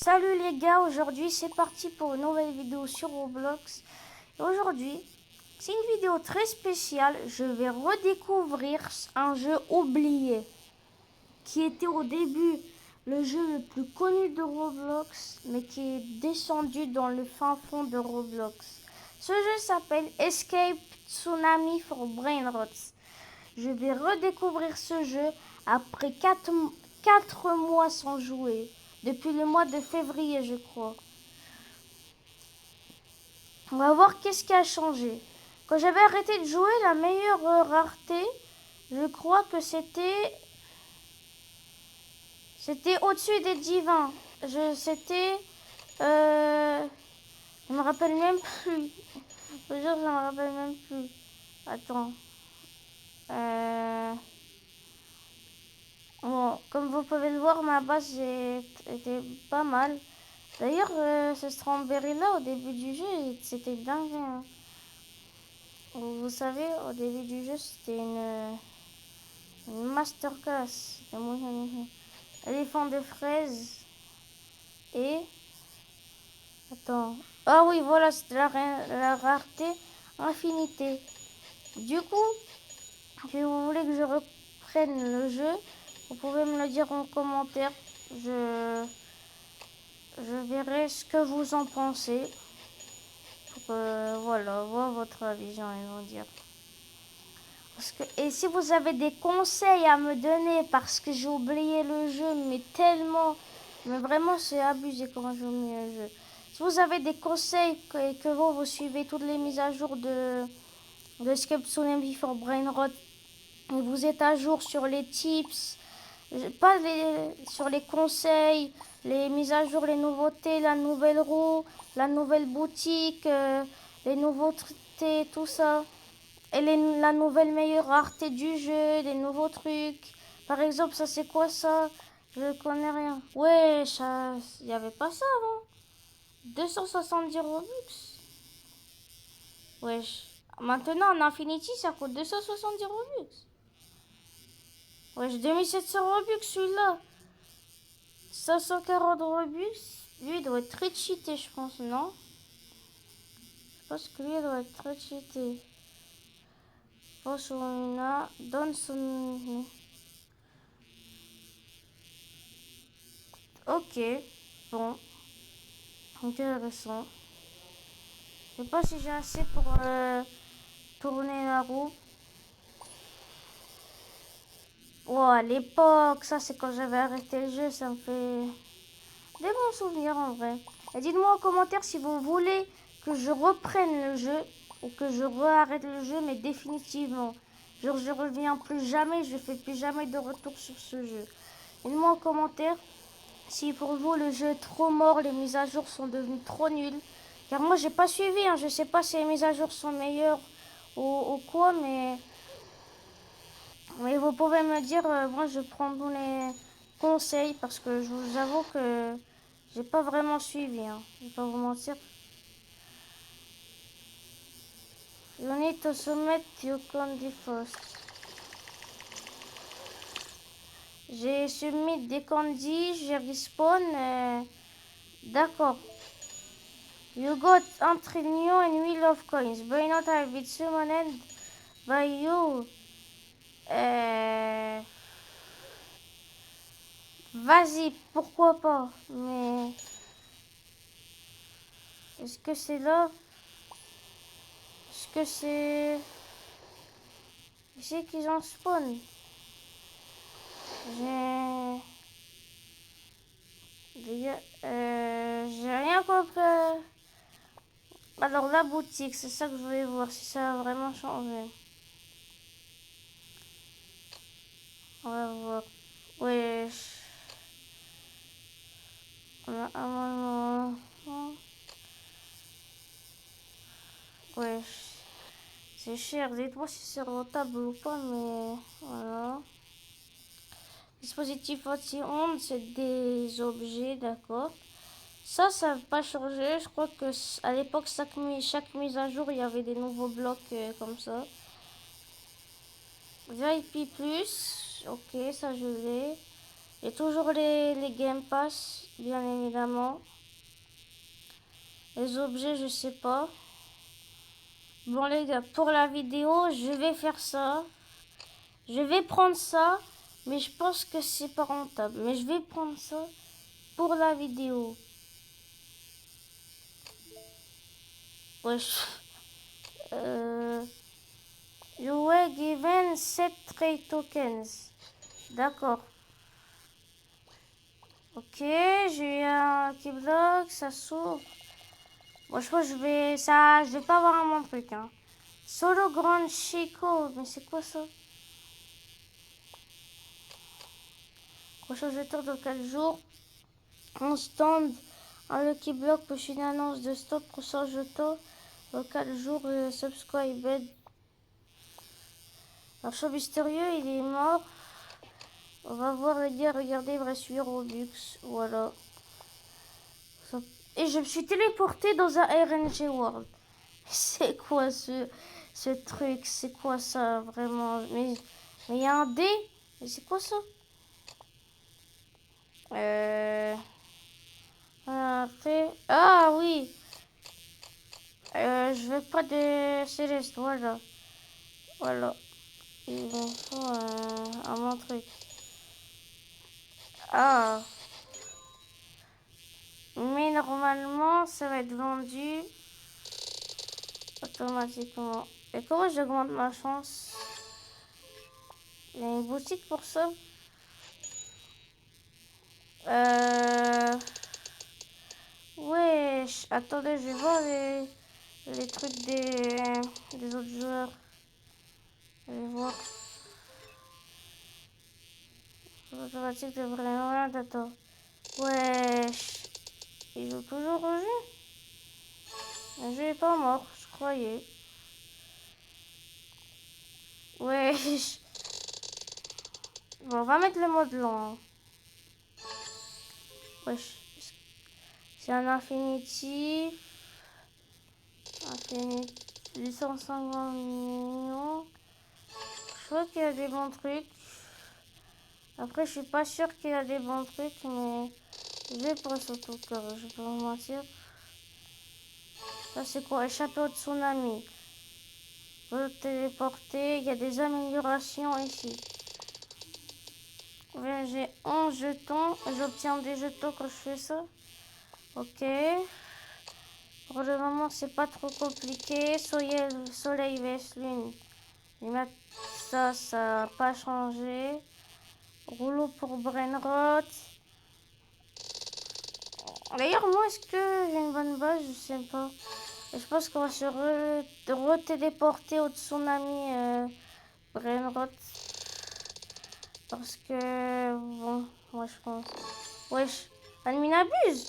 Salut les gars, aujourd'hui c'est parti pour une nouvelle vidéo sur Roblox. Et aujourd'hui, c'est une vidéo très spéciale. Je vais redécouvrir un jeu oublié qui était au début le jeu le plus connu de Roblox, mais qui est descendu dans le fin fond de Roblox. Ce jeu s'appelle Escape Tsunami for Brainrots. Je vais redécouvrir ce jeu après 4 mois sans jouer. Depuis le mois de février, je crois. On va voir qu'est-ce qui a changé. Quand j'avais arrêté de jouer, la meilleure rareté, je crois que c'était au-dessus des divins. Je me rappelle même plus. Je jure, je me rappelle même plus. Attends. Bon, comme vous pouvez le voir, ma base était pas mal. D'ailleurs, ce Strawberry là, au début du jeu, c'était dingue, hein. Vous savez, au début du jeu, c'était une masterclass. Éléphant de fraises. Et... Attends. Ah oui, voilà, c'était la rareté infinité. Du coup, si vous voulez que je reprenne le jeu, vous pouvez me le dire en commentaire. Je verrai ce que vous en pensez. Voilà, voir votre vision, ils vont dire. Et si vous avez des conseils à me donner, parce que j'ai oublié le jeu, mais tellement, mais vraiment c'est abusé comment j'ai oublié le jeu. Si vous avez des conseils que vous suivez toutes les mises à jour de Escape Tsunami for Brainrot, et vous êtes à jour sur les tips, pas sur les conseils, les mises à jour, les nouveautés, la nouvelle roue, la nouvelle boutique, les nouveautés, tout ça. Et la nouvelle meilleure rareté du jeu, les nouveaux trucs. Par exemple, ça c'est quoi ça? Je connais rien. Ouais, ça, il n'y avait pas ça avant. 270 Robux. Wesh. Maintenant en Infinity, ça coûte 270 Robux. Wesh, 2700 Robux celui-là. 540 Robux. Lui, il doit être très cheaté, je pense, non? Je pense que lui, il doit être très cheaté. Bonsoir, donne son... Ok, bon, intéressant. Je sais pas si j'ai assez pour tourner la roue. Oh, à l'époque, ça c'est quand j'avais arrêté le jeu, ça me fait des bons souvenirs en vrai. Et dites-moi en commentaire si vous voulez que je reprenne le jeu ou que je arrête le jeu, mais définitivement. Genre, je reviens plus jamais, je fais plus jamais de retour sur ce jeu. Dites-moi en commentaire si pour vous le jeu est trop mort, les mises à jour sont devenues trop nulles. Car moi j'ai pas suivi, hein. Je sais pas si les mises à jour sont meilleures ou quoi, mais vous pouvez me dire, moi je prends tous les conseils parce que je vous avoue que j'ai pas vraiment suivi, hein. Je vais pas vous mentir. You need to submit your candy first. J'ai submit des candies, j'ai respawn. D'accord. You got 1 trillion and wheel of coins. Why not have it summoned by you? Vas-y, pourquoi pas. Mais est-ce que c'est là? Est-ce que c'est... C'est qu'ils en spawn. J'ai... J'ai rien compris. Alors la boutique, c'est ça que je voulais voir, si ça a vraiment changé. On va voir. Wesh. On a un moment. Wesh. C'est cher. Dites-moi si c'est rentable ou pas, mais voilà. Dispositif anti-ondes, c'est des objets, d'accord. Ça n'a pas changé. Je crois que à l'époque, chaque mise à jour, il y avait des nouveaux blocs comme ça. VIP+, ok, ça je l'ai. J'ai toujours les Game Pass, bien évidemment. Les objets, je sais pas. Bon les gars, pour la vidéo, je vais faire ça. Je vais prendre ça, mais je pense que c'est pas rentable. Mais je vais prendre ça pour la vidéo. Wesh. You were given 7 trade tokens. D'accord. Ok, j'ai un keyblock, ça s'ouvre. Bon, je pense que je vais pas avoir mon truc, hein. Solo Grand Chico, mais c'est quoi ça? Prochain jeteur dans 4 jours. On stand un Lucky Block pour une annonce de stop prochain jeton dans 4 jours. Subscribed. Alors, show mystérieux, il est mort. On va voir les gars, regardez, il me reste 8 Robux. Voilà. Et je me suis téléporté dans un RNG World. C'est quoi ce truc? C'est quoi ça vraiment? Mais il y a un dé? Mais c'est quoi ça? Ah oui. Je veux pas de céleste. Voilà. Voilà. Il me faut un truc. Ah. Mais normalement, ça va être vendu automatiquement. Et comment j'augmente ma chance? Il y a une boutique pour ça? Wesh. Attendez, je vais voir les trucs des autres joueurs. Je vais voir. Automatique de vraiment. Attends. Wesh. Il joue toujours au jeu? Le jeu est pas mort, je croyais. Wesh. Bon, on va mettre le mode lent. Wesh. C'est un infinitif. Infinitif. 850 millions. Je crois qu'il y a des bons trucs. Après, je suis pas sûre qu'il y a des bons trucs, mais je vais prendre ce tout cas, je vais pas vous mentir. Ça, c'est quoi? Échapper au tsunami. Peut téléporter. Il y a des améliorations ici. Ouais, j'ai 11 jetons. J'obtiens des jetons quand je fais ça. Ok. Pour le moment, c'est pas trop compliqué. Soleil, vs lune. Et ça n'a pas changé. Rouleau pour Brainrot. D'ailleurs, moi, est-ce que j'ai une bonne base? Je sais pas. Et je pense qu'on va se re-téléporter au tsunami Brainrot. Parce que... Bon, moi, je pense... Wesh, admin abuse.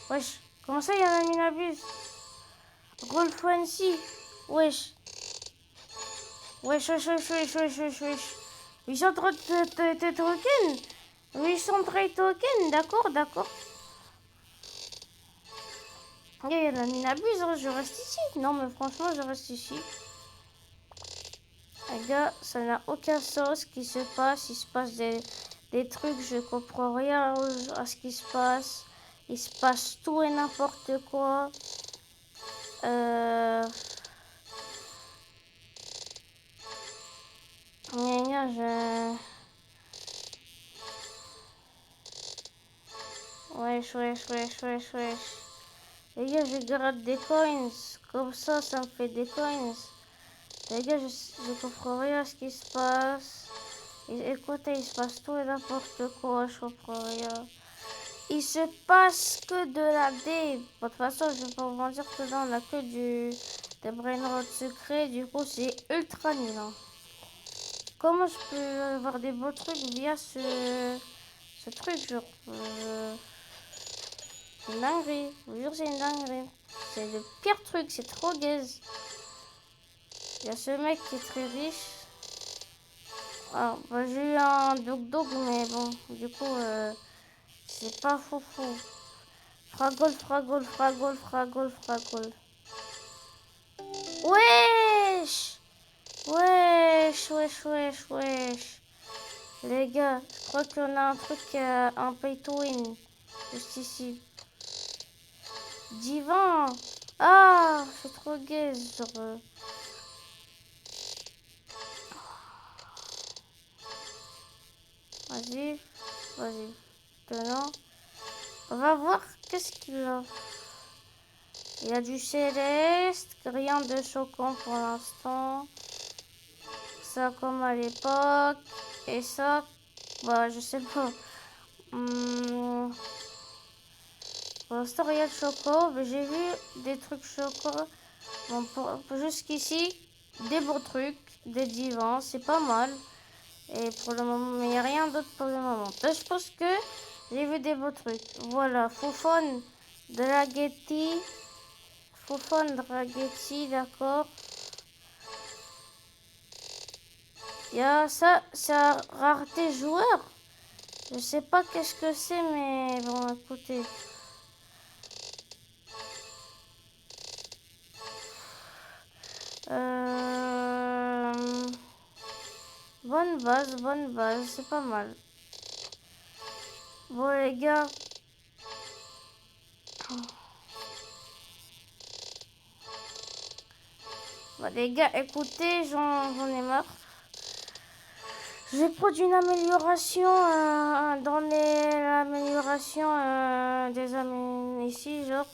Wesh, comment ça, il y a un admin abuse? Roll Fancy. Wesh. Wesh, wesh, wesh, wesh, wesh, wesh, wesh. 830 tokens. 830 tokens, d'accord, d'accord. Il y a un abuse, hein, je reste ici. Non, mais franchement, je reste ici. Les gars, ça n'a aucun sens ce qui se passe. Il se passe des trucs, je comprends rien à ce qui se passe. Il se passe tout et n'importe quoi. Mais gars, Wesh, wesh, wesh, wesh, wesh. Les gars, je gratte des coins. Comme ça me fait des coins. Les gars, je comprends rien à ce qui se passe. Écoutez, il se passe tout et n'importe quoi, je comprends rien. Il se passe que de la D. Bon, de toute façon, je vais pas vous mentir que là, on a que des brainrots secrets. Du coup, c'est ultra nul. Hein. Comment je peux avoir des beaux trucs via ce truc, genre... C'est une dinguerie. Je vous jure, c'est une dinguerie. C'est le pire truc, c'est trop gaze. Il y a ce mec qui est très riche. Ah, bah, j'ai eu un dog, mais bon, du coup, c'est pas fou. Fragole, fragole, fragole, fragole, fragole. Wesh! Wesh, wesh, wesh, wesh. Les gars, je crois qu'on a un truc, un pay to win. Juste ici. Divan. Ah, je suis trop gaze sur... Vas-y. Vas-y. Maintenant, on va voir qu'est-ce qu'il a. Il y a du céleste, rien de choquant pour l'instant. Ça comme à l'époque. Et ça, bah je sais pas. Pour l'instant, rien de choco. Mais j'ai vu des trucs choco. Bon, jusqu'ici, des beaux trucs, des divans, c'est pas mal. Et pour le moment, mais il n'y a rien d'autre pour le moment. Là, je pense que j'ai vu des beaux trucs. Voilà, Fofone, Draghetti. Fofone, Draghetti, d'accord. Il y a ça, c'est rareté joueur. Je sais pas qu'est-ce que c'est, mais bon, écoutez. Bonne base, c'est pas mal. Bon les gars. Bon les gars, écoutez, j'en ai marre. J'ai produit une amélioration dans l'amélioration des ici, genre...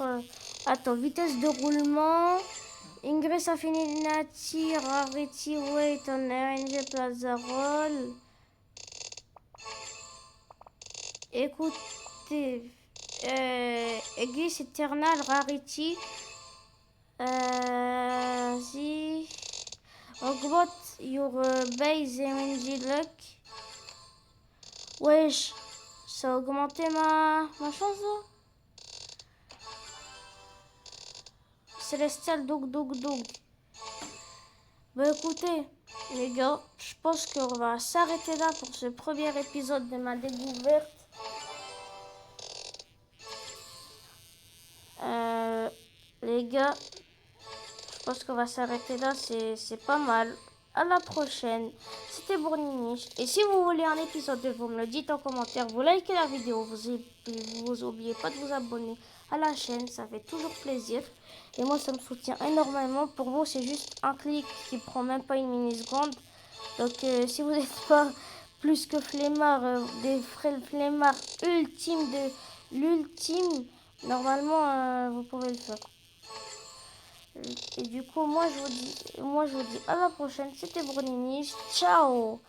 attends, vitesse de roulement. Ingress Affinity, Rarity, Weight on RNG Plaza Roll. Écoutez, Aegis Eternal Rarity. Si augmente your base MNG luck. Wesh, ça a augmenté ma chance là. Célestial Doug. Bah écoutez, les gars, je pense qu'on va s'arrêter là pour ce premier épisode de ma découverte. Les gars, je pense qu'on va s'arrêter là, c'est pas mal. À la prochaine. C'était Bourniniche. Et si vous voulez un épisode, vous me le dites en commentaire. Vous likez la vidéo. Vous oubliez pas de vous abonner à la chaîne. Ça fait toujours plaisir. Et moi, ça me soutient énormément. Pour vous, c'est juste un clic qui prend même pas une milliseconde. Donc, si vous n'êtes pas plus que flemmard, des flemmards ultimes de l'ultime, normalement, vous pouvez le faire. Et du coup, moi je vous dis à la prochaine. C'était Bruniniche. Ciao!